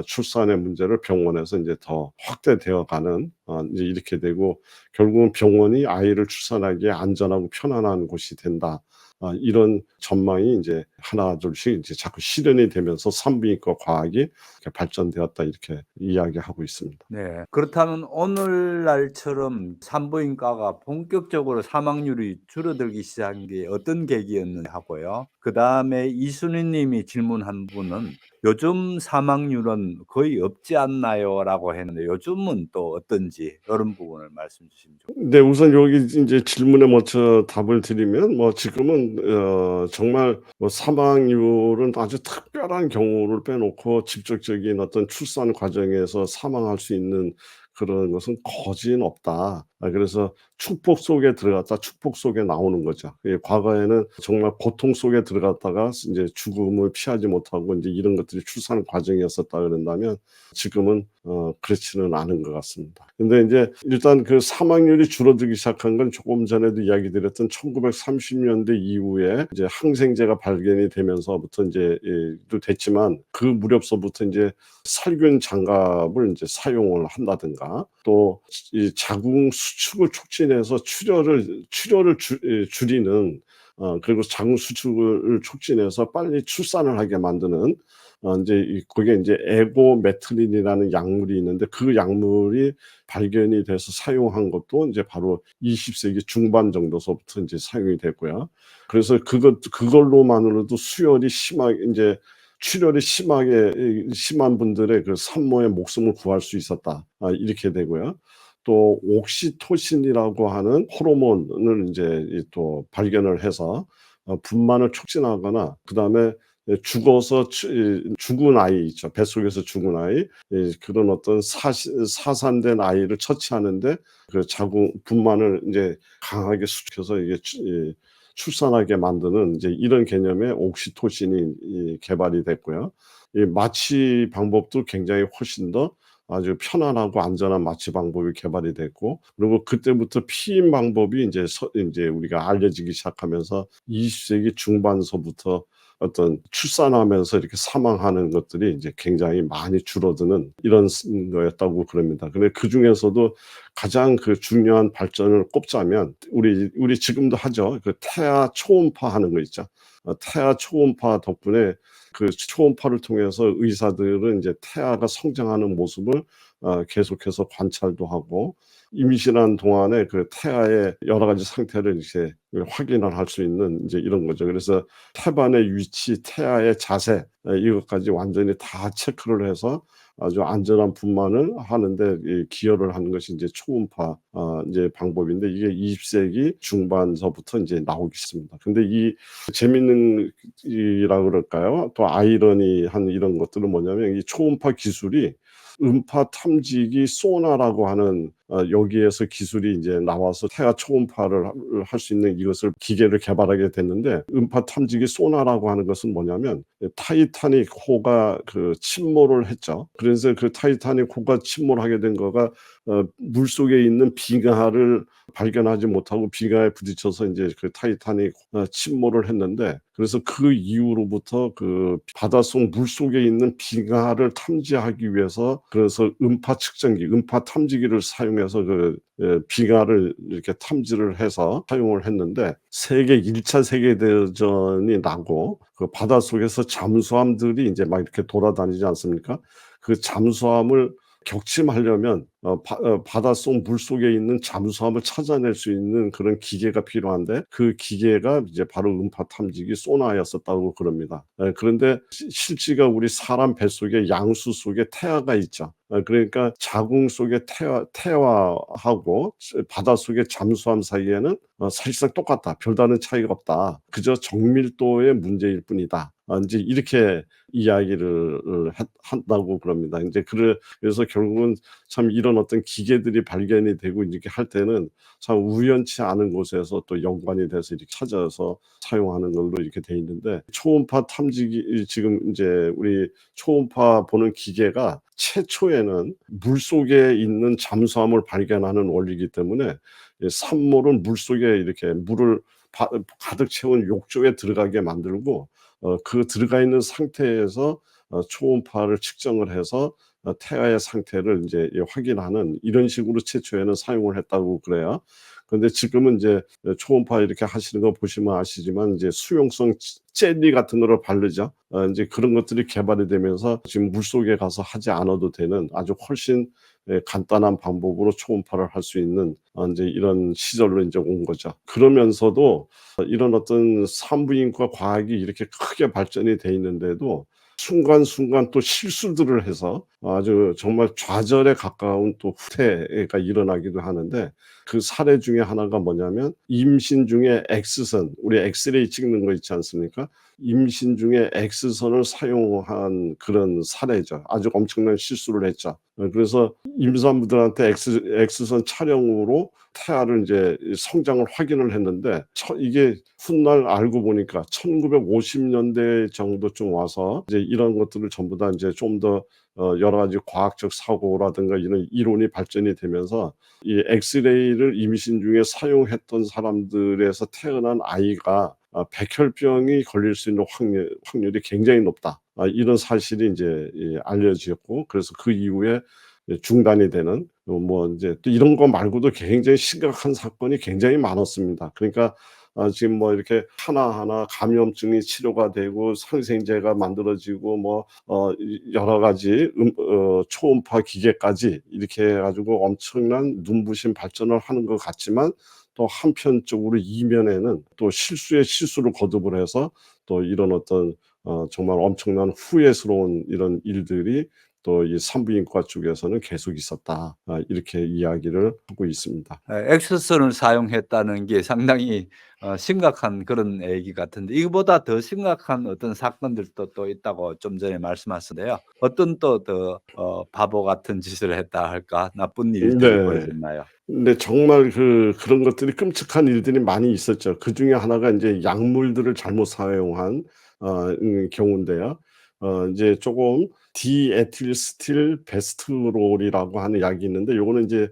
출산의 문제를 병원에서 이제 더 확대되어가는 이제 이렇게 되고 결국은 병원이 아이를 출산하기에 안전하고 편안한 곳이 된다. 이런 전망이 이제 하나 둘씩 이제 자꾸 실현이 되면서 산부인과 과학이 이렇게 발전되었다 이렇게 이야기하고 있습니다. 네. 그렇다면 오늘날처럼 산부인과가 본격적으로 사망률이 줄어들기 시작한 게 어떤 계기였는지 하고요. 그다음에 이순희 님이 질문한 부분은 "요즘 사망률은 거의 없지 않나요?"라고 했는데 요즘은 또 어떤지 이런 부분을 말씀 주시면 좋겠습니다. 네, 우선 여기 이제 질문에 먼저 답을 드리면 지금은 정말 사망률은 아주 특별한 경우를 빼놓고 직접적인 어떤 출산 과정에서 사망할 수 있는 그런 것은 거진 없다. 그래서 축복 속에 들어갔다 축복 속에 나오는 거죠. 과거에는 정말 고통 속에 들어갔다가 이제 죽음을 피하지 못하고 이제 이런 것들이 출산 과정이었었다 그런다면 지금은 그렇지는 않은 것 같습니다. 근데 이제 일단 그 사망률이 줄어들기 시작한 건 조금 전에도 이야기 드렸던 1930년대 이후에 이제 항생제가 발견이 되면서부터 이제 또 됐지만 그 무렵서부터 이제 살균 장갑을 이제 사용을 한다든가 또 이 자궁 수축을 촉진해서 출혈을 줄이는 그리고 자궁 수축을 촉진해서 빨리 출산을 하게 만드는 이제 그게 이제 에고메트린이라는 약물이 있는데 그 약물이 발견이 돼서 사용한 것도 이제 바로 20세기 중반 정도서부터 이제 사용이 됐고요. 그래서 그걸로만으로도 출혈이 심한 분들의 그 산모의 목숨을 구할 수 있었다. 이렇게 되고요. 또 옥시토신이라고 하는 호르몬을 이제 또 발견을 해서 분만을 촉진하거나 그다음에 죽어서 죽은 아이 있죠. 뱃속에서 죽은 아이 그런 어떤 사산된 아이를 처치하는데 그 자궁 분만을 이제 강하게 수축해서 이게 출산하게 만드는 이제 이런 개념의 옥시토신이 개발이 됐고요. 이 마취 방법도 굉장히 훨씬 더 아주 편안하고 안전한 마취 방법이 개발이 됐고, 그리고 그때부터 피임 방법이 이제 우리가 알려지기 시작하면서 20세기 중반서부터 어떤 출산하면서 이렇게 사망하는 것들이 이제 굉장히 많이 줄어드는 이런 거였다고 그럽니다. 근데 그중에서도 가장 그 중요한 발전을 꼽자면 우리 지금도 하죠. 그 태아 초음파 하는 거 있죠. 태아 초음파 덕분에 그 초음파를 통해서 의사들은 이제 태아가 성장하는 모습을 계속해서 관찰도 하고, 임신한 동안에 그 태아의 여러 가지 상태를 이제 확인을 할 수 있는 이제 이런 거죠. 그래서 태반의 위치, 태아의 자세, 이것까지 완전히 다 체크를 해서 아주 안전한 분만을 하는데 기여를 하는 것이 이제 초음파 이제 방법인데, 이게 20세기 중반서부터 이제 나오기 시작합니다. 근데 이 재밌는 이라 그럴까요? 또 아이러니한 이런 것들은 뭐냐면, 이 초음파 기술이 음파 탐지기 소나라고 하는 여기에서 기술이 이제 나와서 태아 초음파를 할 수 있는 이것을 기계를 개발하게 됐는데, 음파 탐지기 소나라고 하는 것은 뭐냐면, 타이타닉 호가 그 침몰을 했죠. 그래서 그 타이타닉 호가 침몰하게 된 거가 물속에 있는 빙하를 발견하지 못하고 빙하에 부딪혀서 이제 그 타이타닉 침몰을 했는데, 그래서 그 이후로부터 그 바닷속 물속에 있는 빙하를 탐지하기 위해서, 그래서 음파 측정기, 음파 탐지기를 사용해서 그 빙하를 이렇게 탐지를 해서 사용을 했는데, 1차 세계대전이 나고 그 바닷속에서 잠수함들이 이제 막 이렇게 돌아다니지 않습니까? 그 잠수함을 격침하려면 바닷속 물속에 있는 잠수함을 찾아낼 수 있는 그런 기계가 필요한데, 그 기계가 이제 바로 음파 탐지기 소나였었다고 그럽니다. 그런데 실제가 우리 사람 뱃속에 양수 속에 태아가 있죠. 그러니까 자궁 속의 태아하고 바닷속의 잠수함 사이에는 사실상 똑같다. 별다른 차이가 없다. 그저 정밀도의 문제일 뿐이다. 이제 이렇게 이야기를 한다고 그럽니다. 이제 그래서 결국은 참 이런 어떤 기계들이 발견이 되고 이렇게 할 때는 참 우연치 않은 곳에서 또 연관이 돼서 이렇게 찾아서 사용하는 걸로 이렇게 돼 있는데, 초음파 탐지기, 지금 이제 우리 초음파 보는 기계가 최초에는 물속에 있는 잠수함을 발견하는 원리이기 때문에, 산모를 물속에 이렇게 물을 가득 채운 욕조에 들어가게 만들고, 그 들어가 있는 상태에서 초음파를 측정을 해서 태아의 상태를 이제 확인하는 이런 식으로 최초에는 사용을 했다고 그래요. 그런데 지금은 이제 초음파 이렇게 하시는 거 보시면 아시지만, 이제 수용성 젤리 같은 거를 바르죠. 이제 그런 것들이 개발이 되면서 지금 물속에 가서 하지 않아도 되는 아주 훨씬 간단한 방법으로 초음파를 할 수 있는 이제 이런 시절로 이제 온 거죠. 그러면서도 이런 어떤 산부인과 과학이 이렇게 크게 발전이 돼 있는데도 순간순간 또 실수들을 해서 아주 정말 좌절에 가까운 또 후퇴가 일어나기도 하는데, 그 사례 중에 하나가 뭐냐면, 임신 중에 X선, 우리 엑스레이 찍는 거 있지 않습니까? 임신 중에 X선을 사용한 그런 사례죠. 아주 엄청난 실수를 했죠. 그래서 임산부들한테 X선 촬영으로 태아를 이제 성장을 확인을 했는데, 이게 훗날 알고 보니까 1950년대 정도쯤 와서 이제 이런 것들을 전부 다 이제 좀 더 여러 가지 과학적 사고라든가 이런 이론이 발전이 되면서, 이 엑스레이를 임신 중에 사용했던 사람들에서 태어난 아이가 백혈병이 걸릴 수 있는 확률이 굉장히 높다. 이런 사실이 이제 알려졌고, 그래서 그 이후에 중단이 되는, 뭐 이제 또 이런 거 말고도 굉장히 심각한 사건이 굉장히 많았습니다. 그러니까 지금 뭐 이렇게 하나하나 감염증이 치료가 되고 항생제가 만들어지고 뭐 여러 가지 초음파 기계까지 이렇게 해 가지고 엄청난 눈부신 발전을 하는 것 같지만, 또 한편적으로 이면에는 또 실수에 실수를 거듭을 해서 또 이런 어떤 정말 엄청난 후회스러운 이런 일들이 또 이 산부인과 쪽에서는 계속 있었다. 이렇게 이야기를 하고 있습니다. 엑스선을 사용했다는 게 상당히 심각한 그런 얘기 같은데 이거보다 더 심각한 어떤 사건들도 또 있다고 좀 전에 말씀하셨는데요. 어떤 또 더 바보 같은 짓을 했다 할까? 나쁜 일들이 네. 벌어졌나요? 근데 정말 그런 것들이 끔찍한 일들이 많이 있었죠. 그중에 하나가 인제 약물들을 잘못 사용한 경우인데요. 인제 쪼금 디에틸스틸 베스트롤이라고 하는 약이 있는데 요거는 인제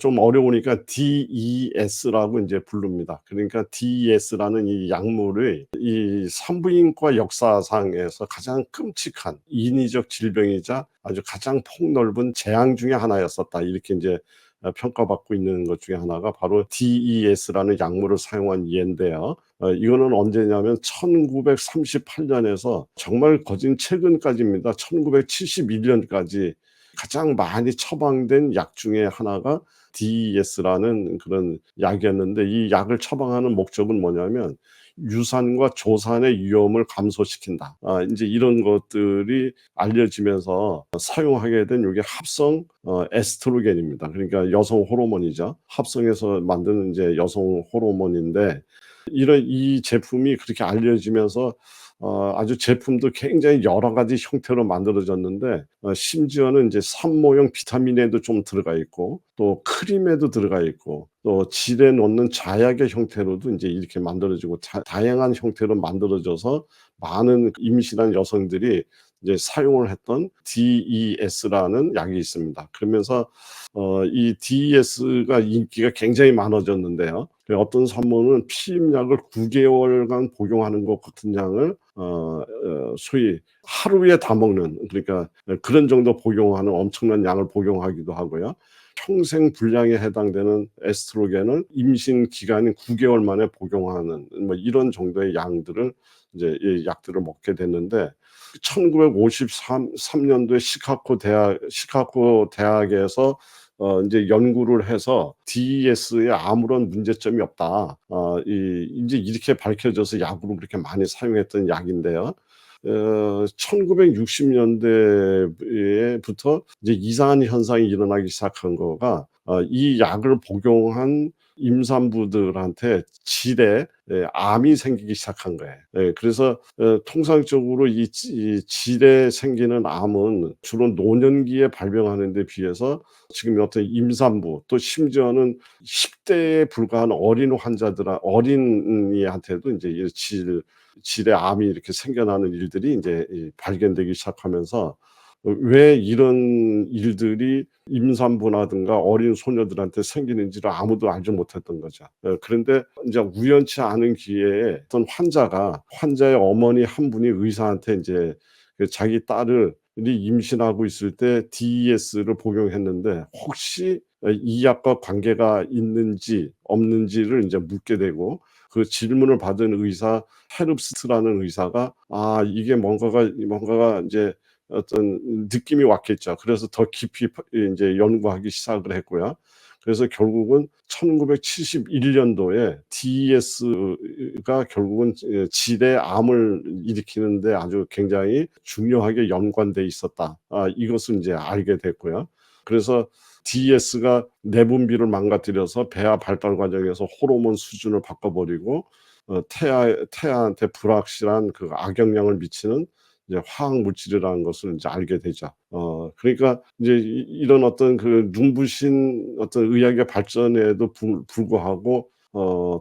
좀 어려우니까 DES라고 인제 부릅니다. 그러니까 DES라는 이 약물의 이 산부인과 역사상에서 가장 끔찍한 인위적 질병이자 아주 가장 폭넓은 재앙 중에 하나였었다. 이렇게 인제 평가받고 있는 것 중에 하나가 바로 DES라는 약물을 사용한 예인데요. 이거는 언제냐면 1938년에서 정말 거진 최근까지입니다. 1971년까지 가장 많이 처방된 약 중에 하나가 DES라는 그런 약이었는데 이 약을 처방하는 목적은 뭐냐면 유산과 조산의 위험을 감소시킨다. 인제 이런 것들이 알려지면서 사용하게 된 요게 합성 에스트로겐입니다. 그러니까 여성 호르몬이죠. 합성해서 만드는 인제 여성 호르몬인데 이런 이 제품이 그렇게 알려지면서 아주 제품도 굉장히 여러 가지 형태로 만들어졌는데 심지어는 인제 산모용 비타민에도 좀 들어가 있고 또 크림에도 들어가 있고 또 질에 넣는 자약의 형태로도 인제 이렇게 만들어지고 다양한 형태로 만들어져서 많은 임신한 여성들이 이제 사용을 했던 DES라는 약이 있습니다. 그러면서 이 DES가 인기가 굉장히 많아졌는데요. 어떤 산모는 피임약을 9개월간 복용하는 것 같은 양을 소위 하루에 다 먹는 그러니까 그런 정도 복용하는 엄청난 양을 복용하기도 하고요. 평생 분량에 해당되는 에스트로겐을 임신 기간인 9개월 만에 복용하는 뭐 이런 정도의 양들을 이제 이 약들을 먹게 됐는데 1953 년도에 시카고 대학에서 인제 연구를 해서 DES에 아무런 문제점이 없다. 이 인제 이렇게 밝혀져서 약으로 그렇게 많이 사용했던 약인데요. 1960 년대에부터 이제 이상한 현상이 일어나기 시작한 거가 이 약을 복용한 임산부들한테 질에 암이 생기기 시작한 거예요. 그래서 통상적으로 이 질에 생기는 암은 주로 노년기에 발병하는 데 비해서 지금 어떤 임산부 또 심지어는 10 대에 불과한 어린이한테도 인제 이 질의 암이 이렇게 생겨나는 일들이 인제 발견되기 시작하면서 왜 이런 일들이 임산부라든가 어린 소녀들한테 생기는지를 아무도 알지 못했던 거죠. 그런데 인제 우연치 않은 기회에 어떤 환자의 어머니 한 분이 의사한테 인제 자기 딸을 임신하고 있을 때 DES를 복용했는데 혹시 이 약과 관계가 있는지 없는지를 인제 묻게 되고 그 질문을 받은 의사 헤rb스트라는 의사가 이게 뭔가가 인제 어떤 느낌이 왔겠죠. 그래서 더 깊이 인제 연구하기 시작을 했고요. 그래서 결국은 1971 년도에 DES가 결국은 질의 암을 일으키는 데 아주 굉장히 중요하게 연관돼 있었다. 이것을 인제 알게 됐고요. 그래서 DES가 내분비를 망가뜨려서 배아 발달 과정에서 호르몬 수준을 바꿔 버리고 태아한테 불확실한 그 악영향을 미치는 이제 화학 물질이라는 것을 인제 알게 되죠. 그러니까 인제 이런 어떤 그 눈부신 어떤 의학의 발전에도 불구하고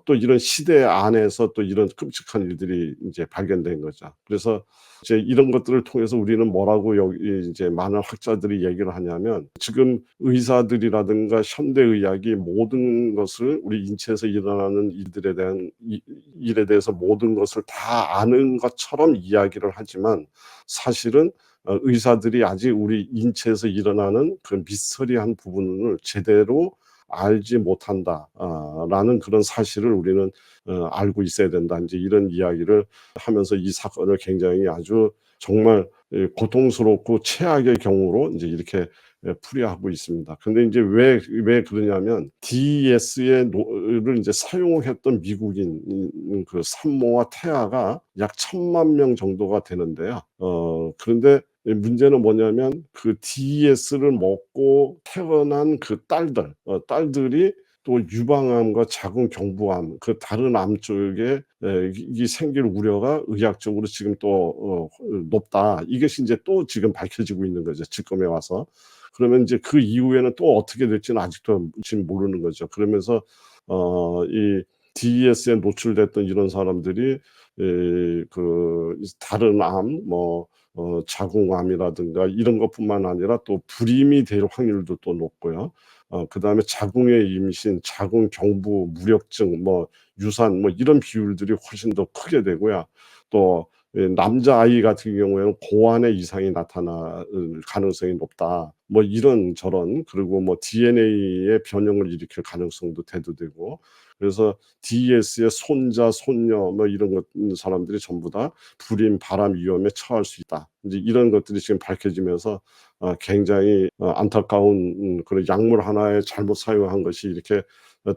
또 이런 시대 안에서 또 이런 끔찍한 일들이 인제 발견된 거죠. 그래서 이제 이런 것들을 통해서 우리는 뭐라고 여기 이제 많은 학자들이 얘기를 하냐면 지금 의사들이라든가 현대의학이 모든 것을 우리 인체에서 일어나는 일에 대해서 모든 것을 다 아는 것처럼 이야기를 하지만 사실은 의사들이 아직 우리 인체에서 일어나는 그 미스터리한 부분을 제대로 알지 못한다. 라는 그런 사실을 우리는 알고 있어야 된다. 인제 이런 이야기를 하면서 이 사건을 굉장히 아주 정말 고통스럽고 최악의 경우로 인제 이렇게 풀이하고 있습니다. 근데 인제 왜 그러냐면 DES의 를 인제 사용했던 미국인 그 산모와 태아가 약 1,000,000명 정도가 되는데요. 그런데 문제는 뭐냐면 그 DES를 먹고 태어난 그 딸들이 또 유방암과 자궁경부암, 그 다른 암 쪽에 이 생길 우려가 의학적으로 지금 또 높다. 이것이 이제 또 지금 밝혀지고 있는 거죠. 지금에 와서. 그러면 이제 그 이후에는 또 어떻게 될지는 아직도 지금 모르는 거죠. 그러면서 이 DES에 노출됐던 이런 사람들이 그 다른 암, 뭐 자궁암이라든가 이런 것뿐만 아니라 또 불임이 될 확률도 또 높고요. 그다음에 자궁의 임신, 자궁경부 무력증, 뭐 유산, 뭐 이런 비율들이 훨씬 더 크게 되고요. 또 남자아이 같은 경우에는 고환의 이상이 나타날 가능성이 높다. 뭐 이런저런, 그리고 뭐 DNA의 변형을 일으킬 가능성도 대두되고, 그래서 DES의 손자, 손녀 뭐 이런 사람들이 전부 다 불임, 발암 위험에 처할 수 있다. 이제 이런 것들이 지금 밝혀지면서 굉장히 안타까운 그런 약물 하나에 잘못 사용한 것이 이렇게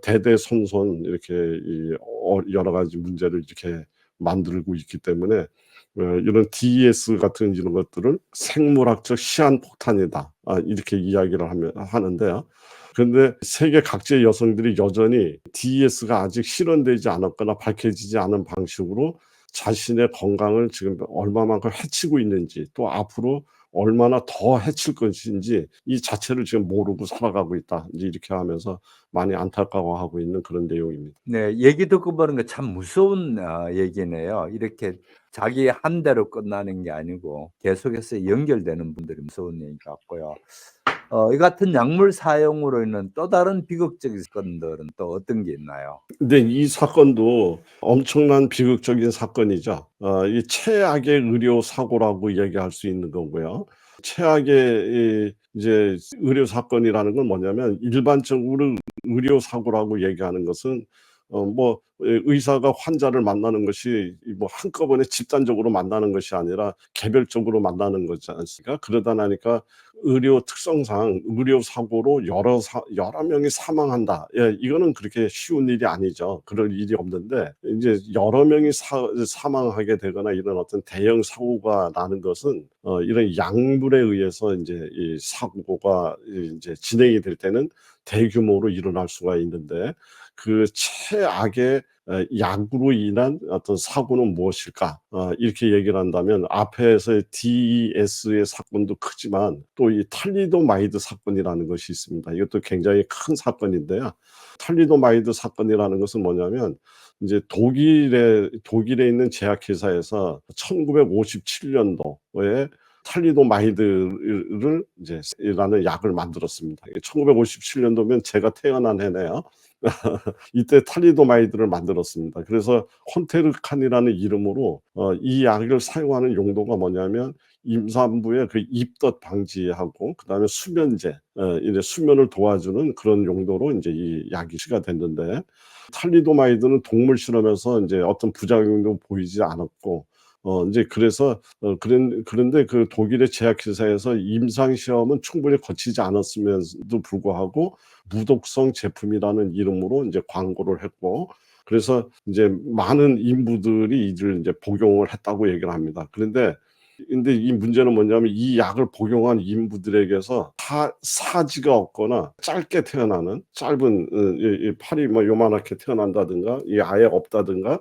대대손손 이렇게 여러 가지 문제를 이렇게 만들고 있기 때문에 이런 DES 같은 이런 것들을 생물학적 시한폭탄이다. 이렇게 이야기를 하는데요. 그런데 세계 각지의 여성들이 여전히 DES가 아직 실현되지 않았거나 밝혀지지 않은 방식으로 자신의 건강을 지금 얼마만큼 해치고 있는지, 또 앞으로 얼마나 더 해칠 것인지 이 자체를 지금 모르고 살아가고 있다. 이제 이렇게 하면서 많이 안타까워하고 있는 그런 내용입니다. 네. 얘기 듣고 보니까 참 무서운 얘기네요. 이렇게 자기 한 대로 끝나는 게 아니고 계속해서 연결되는 분들이 무서운 얘기 같고요. 이 같은 약물 사용으로 인한 또 다른 비극적인 사건들은 또 어떤 게 있나요? 근데 이 사건도 엄청난 비극적인 사건이죠. 이 최악의 의료 사고라고 얘기할 수 있는 거고요. 최악의 이제 의료 사건이라는 건 뭐냐면, 일반적으로 의료 사고라고 얘기하는 것은 뭐 의사가 환자를 만나는 것이 뭐 한꺼번에 집단적으로 만나는 것이 아니라 개별적으로 만나는 거지 않습니까? 그러다 나니까 의료 특성상 의료 사고로 여러 명이 사망한다. 예, 이거는 그렇게 쉬운 일이 아니죠. 그럴 일이 없는데, 이제 여러 명이 사망하게 되거나 이런 어떤 대형 사고가 나는 것은 이런 약물에 의해서 이제 이 사고가 이제 진행이 될 때는 대규모로 일어날 수가 있는데, 그 최악의 약으로 인한 어떤 사고는 무엇일까? 이렇게 얘기를 한다면, 앞에서의 DES의 사건도 크지만 또 이 탈리도마이드 사건이라는 것이 있습니다. 이것도 굉장히 큰 사건인데요. 탈리도마이드 사건이라는 것은 뭐냐면, 이제 독일에 있는 제약회사에서 1957년도에 탈리도마이드를 이제 라는 약을 만들었습니다. 1957년도면 제가 태어난 해네요. 이때 탈리도마이드를 만들었습니다. 그래서 콘테르칸이라는 이름으로 이 약을 사용하는 용도가 뭐냐면, 임산부의 그 입덧 방지하고 그다음에 수면제, 이제 수면을 도와주는 그런 용도로 이제 이 약이 시가 됐는데, 탈리도마이드는 동물 실험에서 이제 어떤 부작용도 보이지 않았고, 이제 그래서 그런데 그 독일의 제약회사에서 임상 시험은 충분히 거치지 않았음에도 불구하고 무독성 제품이라는 이름으로 이제 광고를 했고, 그래서 이제 많은 인부들이 이를 이제 복용을 했다고 얘기를 합니다. 근데 이 문제는 뭐냐면, 이 약을 복용한 인부들에게서 사지가 없거나 짧게 태어나는, 짧은 이 팔이 뭐 요만하게 태어난다든가 이 아예 없다든가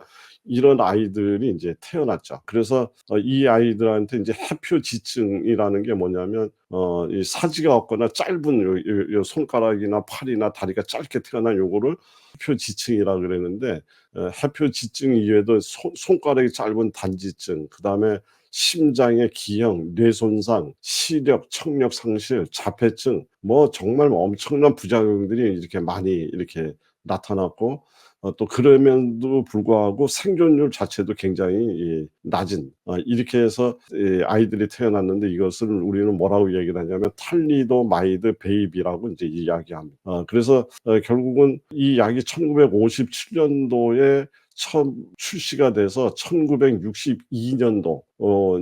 이런 아이들이 이제 태어났죠. 그래서 이 아이들한테 이제 해표지증이라는 게 뭐냐면, 이 사지가 없거나 짧은 요 손가락이나 팔이나 다리가 짧게 태어난 요거를 해표지증이라 그러는데, 해표지증 이외에도 손가락이 짧은 단지증, 그다음에 심장의 기형, 뇌 손상, 시력, 청력 상실, 자폐증, 뭐 정말 엄청난 부작용들이 이렇게 많이 이렇게 나타났고, 또 그럼에도 불구하고 생존율 자체도 굉장히 낮은, 이렇게 해서 아이들이 태어났는데, 이것을 우리는 뭐라고 얘기를 하냐면 탈리도마이드 베이비라고 이제 이야기합니다. 그래서 결국은 이 약이 1957년도에 처음 출시가 돼서 1962년도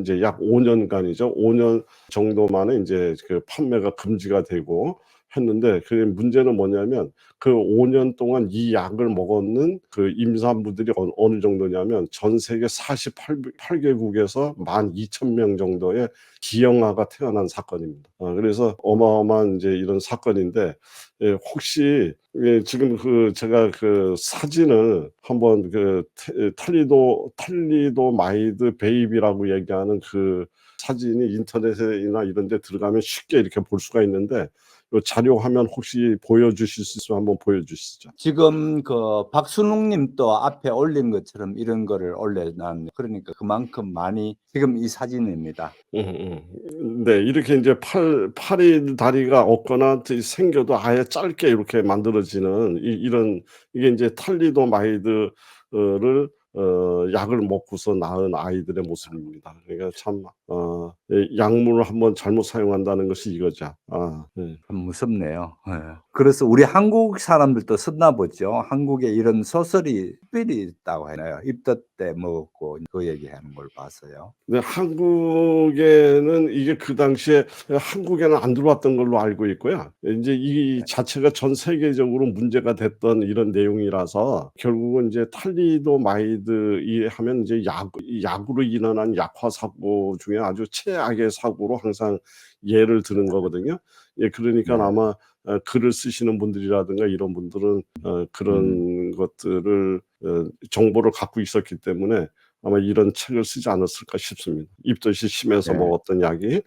이제 약 5년간이죠. 5년 정도 만에 이제 그 판매가 금지가 되고 했는데 그 문제는 뭐냐면 그 5년 동안 이 약을 먹었는 그 임산부들이 어느 정도냐면 전 세계 48 개국에서 12,000명 정도의 기형아가 태어난 사건입니다. 그래서 어마어마한 이제 이런 사건인데 혹시 지금 제가 그 사진을 한번 탈리도마이드 베이비라고 얘기하는 그 사진이 인터넷이나 이런 데 들어가면 쉽게 이렇게 볼 수가 있는데 요 자료 화면 혹시 보여주실 수 있으면 한번 보여주시죠. 지금 그 박순웅 님도 앞에 올린 것처럼 이런 거를 올려놨네요. 그러니까 그만큼 많이 지금 이 사진입니다. 네, 이렇게 이제 팔이 다리가 없거나 생겨도 아예 짧게 이렇게 만들어지는 이런 이게 이제 탈리도마이드를 약을 먹고서 낳은 아이들의 모습입니다. 그러니까 참 약물을 한번 잘못 사용한다는 것이 이거죠. 네. 참 무섭네요. 예. 그래서 우리 한국 사람들도 썼나 보죠. 한국에 이런 소설이 특별히 있다고 하나요? 입덧 때 먹었고 그 얘기하는 걸 봐서요. 근데 한국에는 이게 그 당시에 한국에는 안 들어왔던 걸로 알고 있고요. 인제 이 자체가 전 세계적으로 문제가 됐던 이런 내용이라서 결국은 이제 탈리도마이드 이 하면 이제 약으로 일어난 약화 사고 중에 아주 최악의 사고로 항상 예를 드는 거거든요. 예, 그러니까 네. 아마 글을 쓰시는 분들이라든가 이런 분들은 음. 그런 것들을 정보를 갖고 있었기 때문에 아마 이런 책을 쓰지 않았을까 싶습니다. 입덧이 심해서 네. 먹었던 약이 네.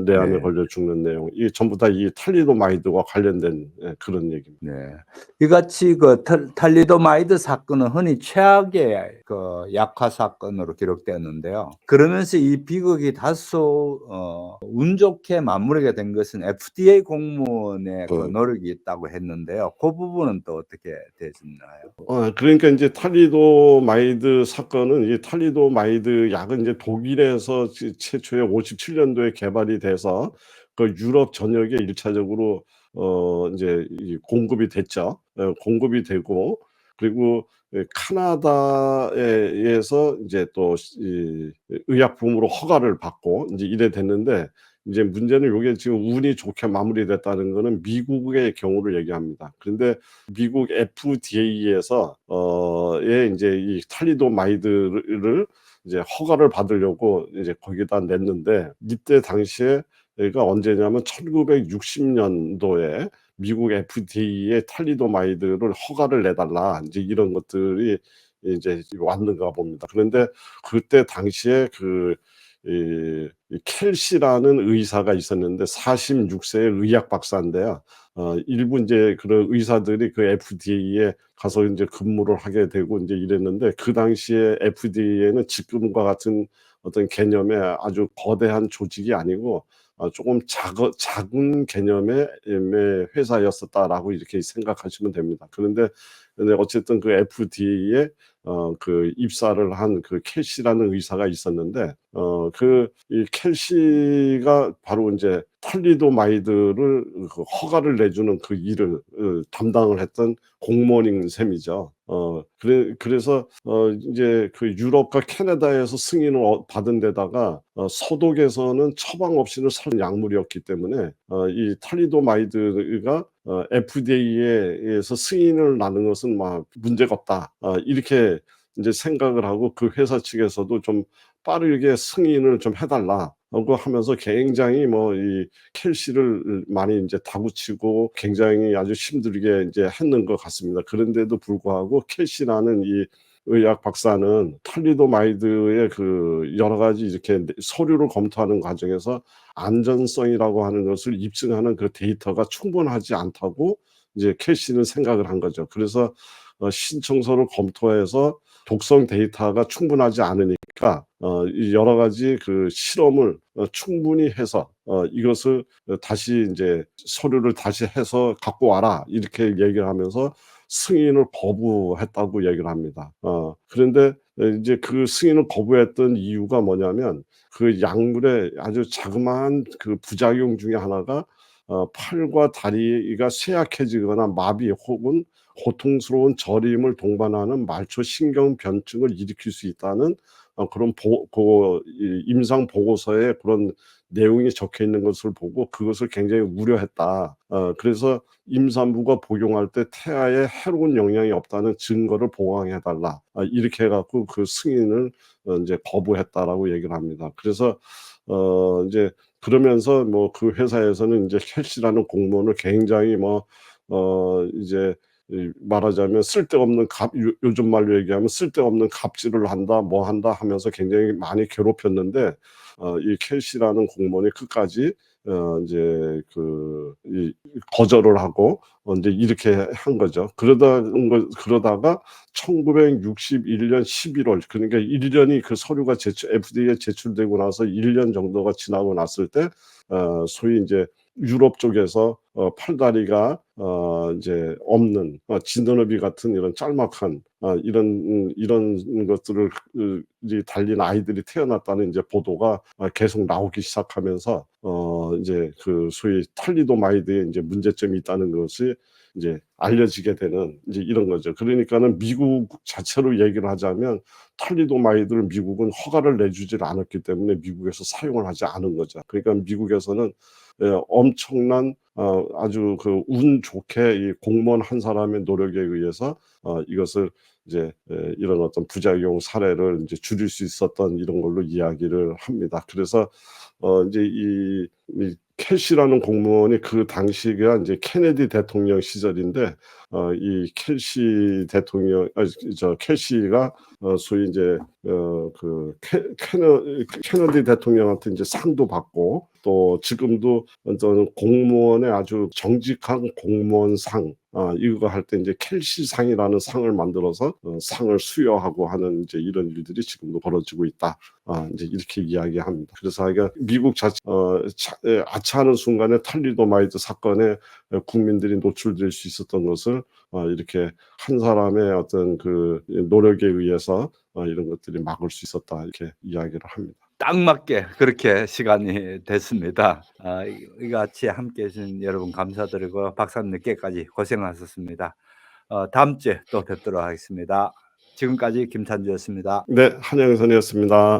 뇌암에 네. 걸려 죽는 내용. 이게 전부 다 이 탈리도마이드와 관련된 그런 얘기입니다. 네. 이같이 그 탈리도마이드 사건은 흔히 최악의 그 약화 사건으로 기록되었는데요. 그러면서 이 비극이 다소 운 좋게 마무리가 된 것은 FDA 공무원의 그 노력이 있다고 했는데요. 그 부분은 또 어떻게 되셨나요? 그러니까 인제 탈리도마이드 사건은 이 탈리도마이드 약은 인제 독일에서 최초에 57 년도에 개발이 돼서 그 유럽 전역에 1 차적으로 인제 이 공급이 됐죠. 공급이 되고 그리고 카나다에서 인제 또 이 의약품으로 허가를 받고 인제 이래 됐는데 인제 문제는 요게 지금 운이 좋게 마무리됐다는 거는 미국의 경우를 얘기합니다. 그런데 미국 FDA에서 인제 이 탈리도마이드를 이제 허가를 받으려고 이제 거기다 냈는데 이때 당시에 가 언제냐면 1960 년도에 미국 FDA에 탈리도마이드를 허가를 내달라 인제 이런 것들이 이제 왔는가 봅니다. 그런데 그때 당시에 이 켈시라는 의사가 있었는데 46 세의 의학 박사인데요. 일부 인제 그런 의사들이 그 FDA에 가서 인제 근무를 하게 되고 인제 이랬는데 그 당시에 FDA에는 지금과 같은 어떤 개념의 아주 거대한 조직이 아니고 조금 작은 개념의 회사였었다라고 이렇게 생각하시면 됩니다. 근데 어쨌든 그 FDA에 그 입사를 한 그 켈시라는 의사가 있었는데 이 켈시가 바로 인제 탈리도마이드를 허가를 내주는 그 일을 담당을 했던 공무원인 셈이죠. 그래서 인제 그 유럽과 캐나다에서 승인을 받은 데다가 서독에서는 처방 없이는 살 약물이었기 때문에 이 탈리도마이드가 FDA에서 승인을 나는 것은 막 문제가 없다. 이렇게 인제 생각을 하고 그 회사 측에서도 좀 빠르게 승인을 좀 해 달라고 하면서 굉장히 뭐 이 켈시를 많이 인제 다구치고 굉장히 아주 힘들게 인제 했는 것 같습니다. 그런데도 불구하고 켈시라는 이 의학 박사는 탈리도마이드의 그 여러 가지 이렇게 서류를 검토하는 과정에서 안전성이라고 하는 것을 입증하는 그 데이터가 충분하지 않다고 이제 켈시는 생각을 한 거죠. 그래서 신청서를 검토해서 독성 데이터가 충분하지 않으니까 이 여러 가지 그 실험을 충분히 해서 이것을 다시 인제 "서류를 다시 해서 갖고 와라." 이렇게 얘기를 하면서 승인을 거부했다고 얘기를 합니다. 그런데 인제 그 승인을 거부했던 이유가 뭐냐면 그 약물의 아주 자그마한 그 부작용 중에 하나가 팔과 다리가 쇠약해지거나 마비 혹은 고통스러운 저림을 동반하는 말초 신경 변증을 일으킬 수 있다는 그런 이 임상 보고서에 그런 내용이 적혀 있는 것을 보고 그것을 굉장히 우려했다. 그래서 임산부가 복용할 때 태아에 해로운 영향이 없다는 증거를 보강해 달라. 이렇게 해 갖고 그 승인을 인제 거부했다라고 얘기를 합니다. 그래서 인제 그러면서 뭐 그 회사에서는 인제 켈시라는 공무원을 굉장히 뭐 이제 말하자면 쓸데없는 요즘 말로 얘기하면 "쓸데없는 갑질을 한다. 뭐 한다." 하면서 굉장히 많이 괴롭혔는데 이 켈시라는 공무원이 끝까지 인제 이 거절을 하고 인제 이렇게 한 거죠. 그러다가 1961년 11월, 그러니까 1 년이 그 서류가 FDA에 제출되고 나서 1년 정도가 지나고 났을 때 소위 인제 유럽 쪽에서 팔다리가 인제 없는 진드너비 같은 이런 짤막한 이런 것들을 이 달린 아이들이 태어났다는 인제 보도가 계속 나오기 시작하면서 인제 그 소위 탈리도마이드에 인제 문제점이 있다는 것이 인제 알려지게 되는 인제 이런 거죠. 그러니까는 미국 자체로 얘기를 하자면 탈리도마이드를 미국은 허가를 내주질 않았기 때문에 미국에서 사용을 하지 않은 거죠. 그러니까 미국에서는 엄청난 아주 운 좋게 이 공무원 한 사람의 노력에 의해서 이것을 이제 이런 어떤 부작용 사례를 인제 줄일 수 있었던 이런 걸로 이야기를 합니다. 그래서 인제 이 켈시라는 공무원이 그 당시가 인제 케네디 대통령 시절인데 이 켈시가 소위 인제 그 케네디 대통령한테 인제 상도 받고 또 지금도 어떤 공무원의 아주 정직한 공무원상 이거 할 때 인제 켈시상이라는 상을 만들어서 상을 수여하고 하는 인제 이런 일들이 지금도 벌어지고 있다. 인제 이렇게 이야기합니다. 그래서 하여간 미국 아차하는 순간에 탈리도마이드 사건에 국민들이 노출될 수 있었던 것을 이렇게 한 사람의 어떤 그 노력에 의해서 이런 것들이 막을 수 있었다, 이렇게 이야기를 합니다. 딱 맞게 그렇게 시간이 됐습니다. 이같이 함께해 주신 여러분 감사드리고 박사님 늦게까지 고생하셨습니다. 다음 주에 또 뵙도록 하겠습니다. 지금까지 김찬주였습니다. 네. 한영선이었습니다.